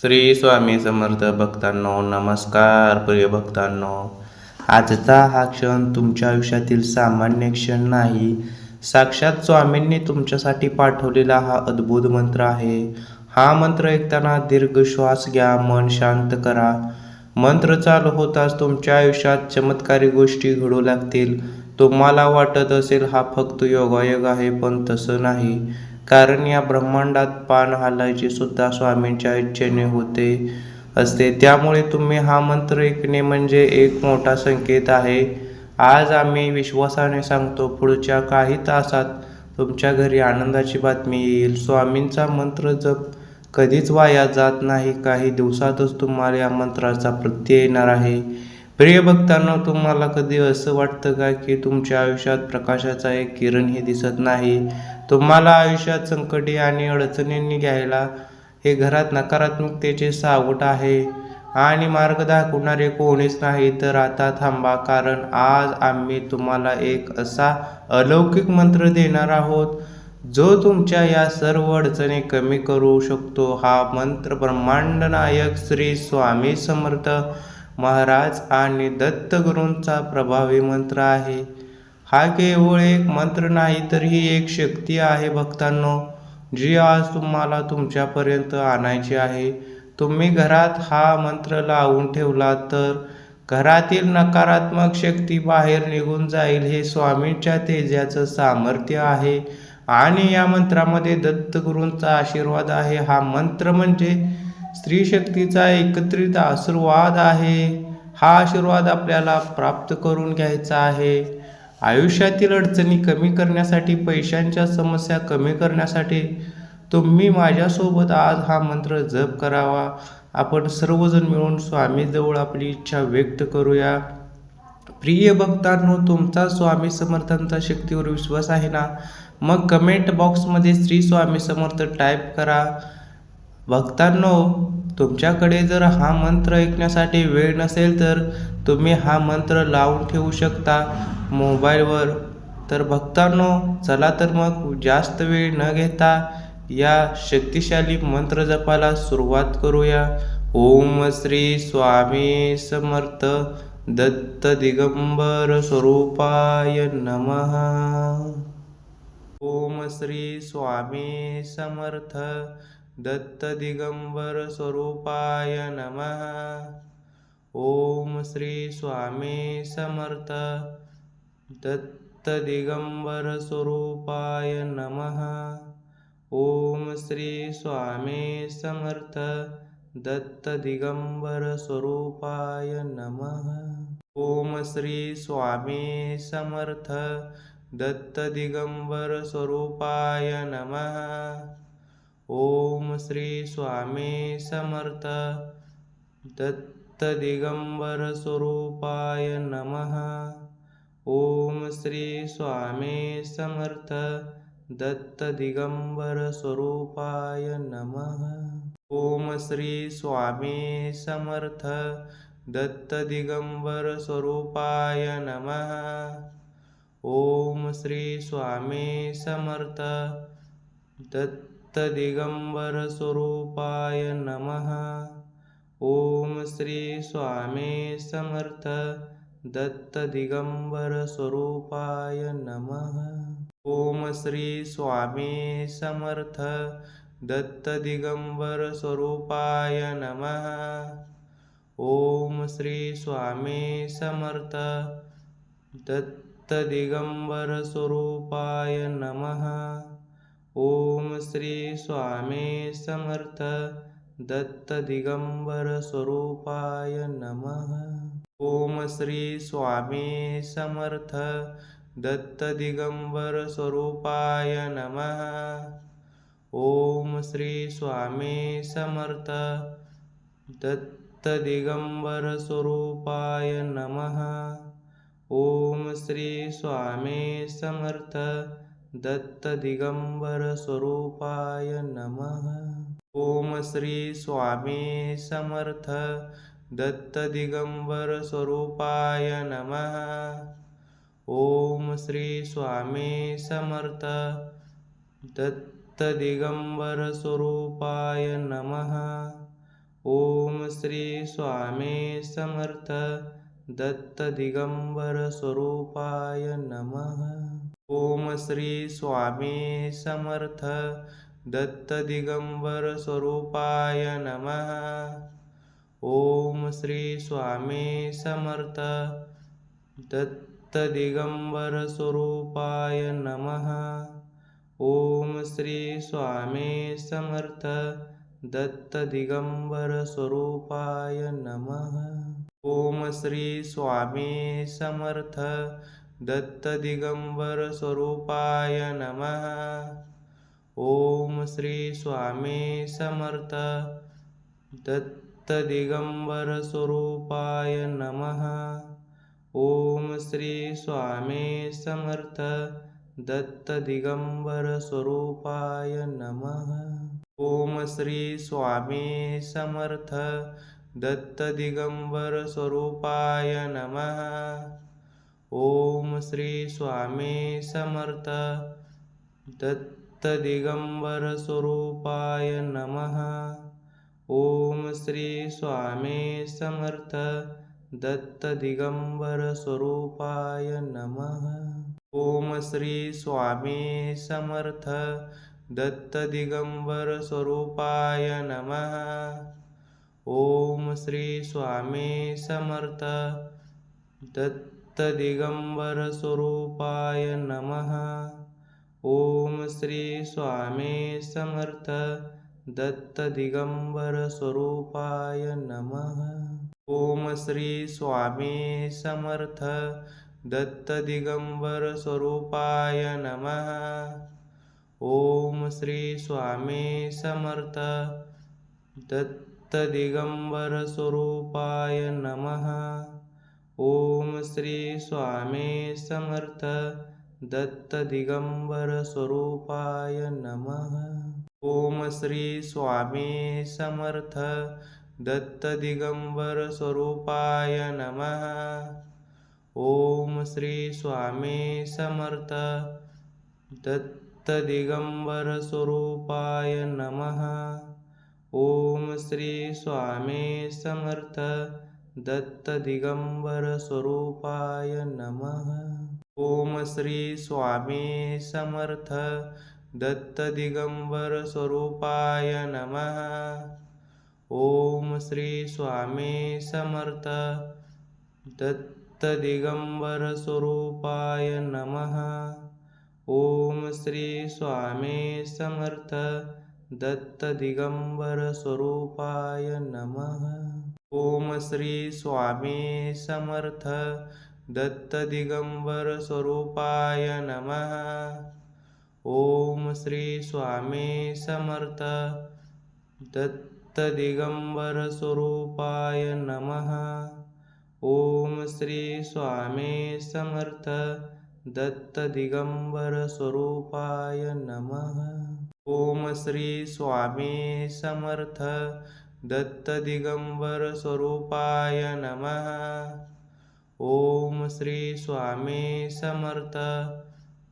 श्री स्वामी समर्थ भक्तांनो, नमस्कार प्रिय भक्तांनो. आजचा हा क्षण तुमच्या आयुष्यातील सामान्य क्षण नाही, साक्षात स्वामींनी तुमच्यासाठी पाठवलेला हा अद्भुत मंत्र आहे. हा मंत्र ऐकताना दीर्घ श्वास घ्या, मन शांत करा. मंत्र चालू होताच तुमच्या आयुष्यात चमत्कारी गोष्टी घडू लागतील. तुम्हाला वाटत असेल हा फक्त योगायोग आहे, पण तसं नाही. कारण या ब्रह्मांडात पान हलायचे सुद्धा स्वामींच्या इच्छेने होते असते. त्यामुळे तुम्ही हा मंत्र ऐकणे म्हणजे एक मोठा संकेत आहे. आज आम्ही विश्वासाने सांगतो, पुढच्या काही तासात तुमच्या घरी आनंदाची बातमी येईल. स्वामींचा मंत्र जप कधीच वाया जात नाही. काही दिवसातच तुम्हाला या मंत्राचा प्रत्यय येणार आहे. प्रिय भक्तांनो, तुम्हाला कधी असं वाटतं का की तुमच्या आयुष्यात प्रकाशाचा एक किरणही दिसत नाही? तुम्हाला आयुष्यात संकटे आणि अडचणींनी घ्यायला हे घरात नकारात्मकतेचे सावट आहे आणि मार्ग दाखवणारे कोणीच नाही, तर आता थांबा, कारण आज आम्ही तुम्हाला एक असा अलौकिक मंत्र देणार आहोत जो तुमच्या या सर्व अडचणी कमी करू शकतो. हा मंत्र ब्रह्मांड नायक श्री स्वामी समर्थ महाराज आणि दत्तगुरूंचा प्रभावी मंत्र आहे. हा केवळ एक मंत्र नाही, तर ही एक शक्ती आहे भक्तांनो, जी आज तुम्हाला तुमच्यापर्यंत आणायची आहे. तुम्ही घरात हा मंत्र लावून ठेवला तर घरातील नकारात्मक शक्ती बाहेर निघून जाईल. हे स्वामींच्या तेजाचं सामर्थ्य आहे आणि या मंत्रामध्ये दत्तगुरूंचा आशीर्वाद आहे. हा मंत्र म्हणजे स्त्री शक्तीचा एकत्रित आशीर्वाद आहे. हा आशीर्वाद आपल्याला प्राप्त करून घ्यायचा आहे. आयुष्यातील अडचणी कमी करण्यासाठी, पैशांच्या समस्या कमी करण्यासाठी तुम्ही माझ्यासोबत आज हा मंत्र जप करावा. आपण सर्वजण मिळून स्वामीजवळ आपली इच्छा व्यक्त करूया. प्रिय भक्तांनो, तुमचा स्वामी समर्थांचा शक्तीवर विश्वास आहे ना? मग कमेंट बॉक्समध्ये श्री स्वामी समर्थ टाईप करा. भक्तांनो, तुमच्याकडे जर हा मंत्र ऐकण्यासाठी वेळ नसेल तर तुम्ही हा मंत्र लावून ठेवू शकता मोबाईलवर. तर भक्तांनो, चला तर मग जास्त वेळ न घेता या शक्तिशाली मंत्र जपाला सुरुवात करूया. ओम श्री स्वामी समर्थ दत्त दिगंबर स्वरूपाय नमः. ओम श्री स्वामी समर्थ दत्त दिगंबर स्वरूपाय नमः. ओम श्री स्वामी समर्थ दत्त दिगंबर स्वरूपाय नमः. ओम श्री स्वामी समर्थ दत्त दिगंबर स्वरूपाय नमः. ओम श्री स्वामी समर्थ दत्त दिगंबर स्वरूपाय नमः. ओम श्री स्वामी समर्थ दत्त दिगंबर स्वरूपाय नमः. ओम श्री स्वामी समर्थ दत्त दिगंबर स्वरूपाय नमः. ओम श्री स्वामी समर्थ दत्त दिगंबर स्वरूपाय नमः. ओम श्री स्वामी समर्थ दत्त दिगंबर स्वरूपाय नमः. ओम श्री स्वामी समर्थ दत्त दिगंबर स्वरूपाय नमः. ओम श्री स्वामी समर्थ दत्त दिगंबर स्वरूपाय नमः. ओम श्री स्वामी समर्थ दत्त दिगंबर स्वरूपाय नमः. ओम श्री स्वामी समर्थ दत्त दिगंबर स्वरूपाय नमः. ओम श्री स्वामी समर्थ दत्त दिगंबर स्वरूपाय नमः. ओम श्री स्वामी समर्थ दत्त दिगंबर स्वरूपाय नमः. ओम श्री स्वामी समर्थ दत्त दिगंबर स्वरूपाय नमः. ओम श्री स्वामी समर्थ दत्त दिगंबर स्वरूपाय नमः. ओम श्री स्वामी समर्थ दत्त दिगंबर स्वरूपाय नमः. श्री स्वामी समर्थ दत्त दिगंबर स्वरूपाय नमः. ओम श्री स्वामी समर्थ दत्त दिगंबर स्वरूपाय नमः. ओम श्री स्वामी समर्थ दत्त दिगंबर स्वरूपाय नमः. ओम श्री स्वामी समर्थ दत्त दिगंबर स्वरूपाय नमः. ओम श्री स्वामी समर्थ दत्त दिगंबर स्वरूपाय नमः. ओम श्री स्वामी समर्थ दत्त दिगंबर स्वरूपाय नमः. ओम श्री स्वामी समर्थ दत्त दिगंबर स्वरूपाय नमः. ओम श्री स्वामी समर्थ दत्त दिगंबर स्वरूपाय नमः. ओम श्री स्वामी समर्थ दत्त दिगंबर स्वरूपाय नमः. ओम श्री स्वामी समर्थ दत्त दिगंबर स्वरूपाय नमः. ओम श्री स्वामी समर्थ दत्त दिगंबर स्वरूपाय नमः. ओम श्री स्वामी समर्थ दत्त दिगंबर स्वरूपाय नमः. ओम श्री स्वामी समर्थ दत्त दिगंबर स्वरूपाय नमः. ओम श्री स्वामी समर्थ दत्त दिगंबर स्वरूपाय नमः. ओम श्री स्वामी समर्थ दत्त दिगंबर स्वरूपाय नमः. ओम श्री स्वामी समर्थ दत्त दिगंबर स्वरूपाय नमः. ओम श्री स्वामी समर्थ दत्त दिगंबर स्वरूपाय नमः. ओम श्री स्वामी समर्थ दत्त दिगंबर स्वरूपाय नमः. ओम श्री स्वामी समर्थ दत्त दिगंबर स्वरूपाय नमः. ओम श्री स्वामी समर्थ दत्त दिगंबर स्वरूपाय नमः. ओम श्री स्वामी समर्थ दत्त दिगंबर स्वरूपाय नमः. ओम श्री स्वामी समर्थ दत्त दिगंबर स्वरूपाय नमः. ओम श्री स्वामी समर्थ दत्त दिगंबर स्वरूपाय नमः. ओम श्री स्वामी समर्थ दत्त दिगंबर स्वरूपाय नमः. ओम श्री स्वामी समर्थ दत्त दिगंबर स्वरूपाय नमः. ओम श्री स्वामी समर्थ दत्त दिगंबर स्वरूपाय नमः. ओम श्री स्वामी समर्थ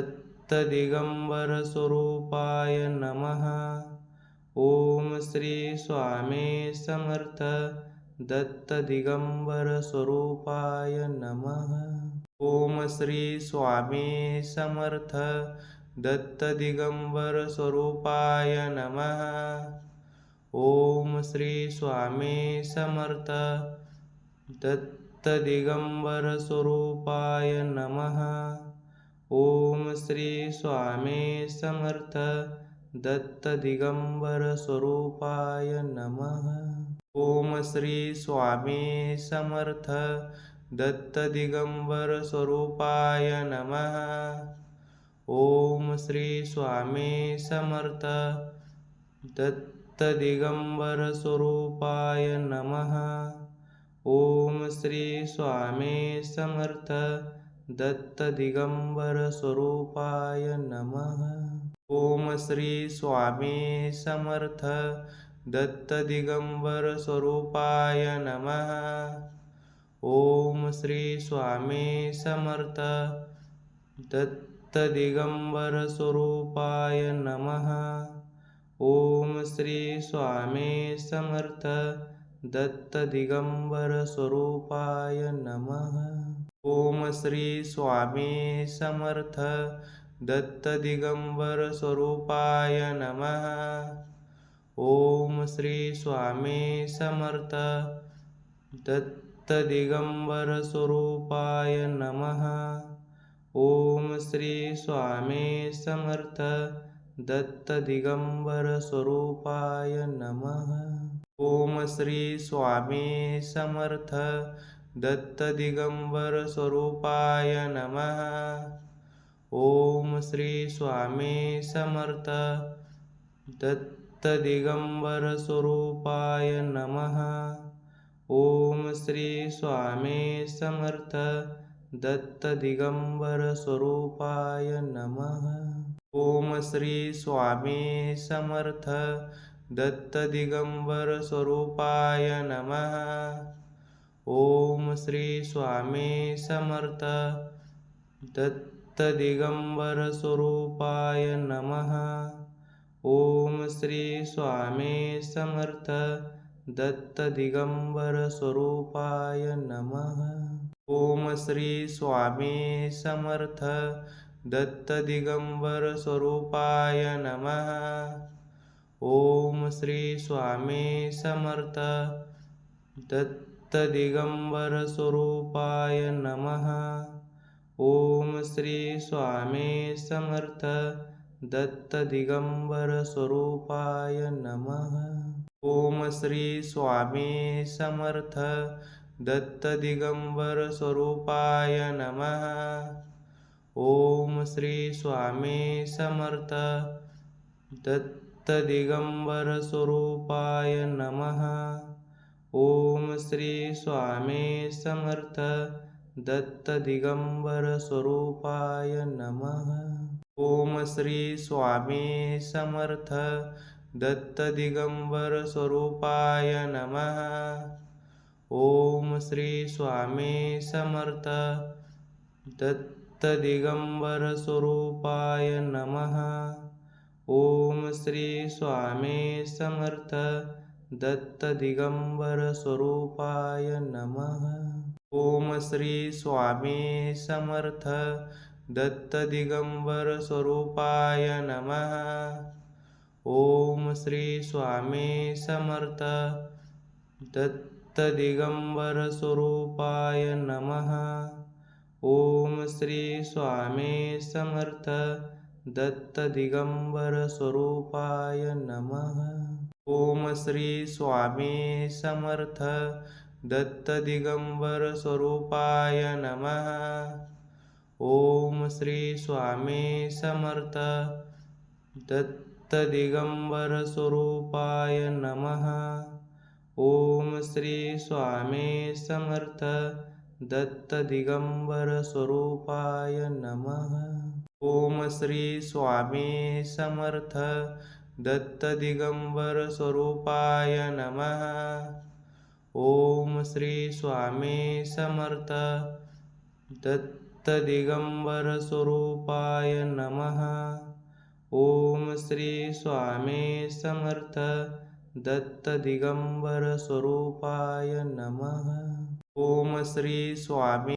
दत्त दिगंबर स्वरूपाय नमः. ओम श्री स्वामी समर्थ दत्त दिगंबर स्वरूपाय नमः. ओम श्री स्वामी समर्थ दत्त दिगंबर स्वरूपाय नमः. ओम श्री स्वामी समर्थ दत्त दिगंबर स्वरूपाय नमः. ओम श्री स्वामी समर्थ दत्त दिगंबर स्वरूपाय नमः. ओम श्री स्वामी समर्थ दत्त दिगंबर स्वरूपाय नमः. ओम श्री स्वामी समर्थ दत्त दिगंबर स्वरूपाय नमः. ओम श्री स्वामी समर्थ दत्त दिगंबर स्वरूपाय नमः. ओम श्री स्वामी समर्थ दत्त दिगंबर स्वरूपाय नमः. ओम श्री स्वामी समर्थ दत्त दिगंबर स्वरूपाय नमः. ओम श्री स्वामी समर्थ दत्त दिगंबर स्वरूपाय नमः. ओम श्री स्वामी समर्थ दत्त दिगंबर स्वरूपाय नमः. ओम श्री स्वामी समर्थ दत्त दिगंबर स्वरूपाय नमः. ओम श्री स्वामी समर्थ दत्त दिगंबर स्वरूपाय नमः. ओम श्री स्वामी समर्थ दत्त दिगंबर स्वरूपाय नमः. ओम श्री स्वामी समर्थ दत्त दिगंबर स्वरूपाय नमः. ओम श्री स्वामी समर्थ दत्त दिगंबर स्वरूपाय नमः. ओम श्री स्वामी समर्थ दत्त दिगंबर स्वरूपाय नमः. ओम श्री स्वामी समर्थ दत्त दिगंबर स्वरूपाय नमः. ओम श्री स्वामी समर्थ दत्त दिगंबर स्वरूपाय नमः. ओम श्री स्वामी समर्थ दत्त दिगंबर स्वरूपाय नमः. ओम श्री स्वामी समर्थ दत्त दिगंबर स्वरूपाय नमः. ओम श्री स्वामी समर्थ दत्त दिगंबर स्वरूपाय नमः. ओम श्री स्वामी समर्थ दत्त दिगंबर स्वरूपाय नमः. ओम श्री स्वामी समर्थ दत्त दिगंबर स्वरूपाय नमः. ओम श्री स्वामी समर्थ दत्त दिगंबर स्वरूपाय नमः. ओम श्री स्वामी समर्थ दत्त दिगंबर स्वरूपाय नमः. ओम श्री स्वामी समर्थ दत्त दिगंबर स्वरूपाय नमः. ओम श्री स्वामी समर्थ दत्त दिगंबर स्वरूपाय नमः. ओम श्री स्वामी समर्थ दत्त दिगंबर स्वरूपाय नमः. ओम श्री स्वामी समर्थ दत्त दिगंबर स्वरूपाय नमः. ओम श्री स्वामी समर्थ दत्त दिगंबर स्वरूपाय नमः. ओम श्री स्वामी समर्थ दत्त दिगंबर स्वरूपाय नमः. ओम श्री स्वामी समर्थ दत्त दिगंबर स्वरूपाय नमः. ओम श्री स्वामी समर्थ दत्त दिगंबर स्वरूपाय नमः. ओम श्री स्वामी समर्थ दत्त दिगंबर स्वरूपाय नमः. ओम श्री स्वामी समर्थ दत्त दिगंबर स्वरूपाय नमः. ओम श्री स्वामी समर्थ दत्त दिगंबर स्वरूपाय नमः. ओम श्री स्वामी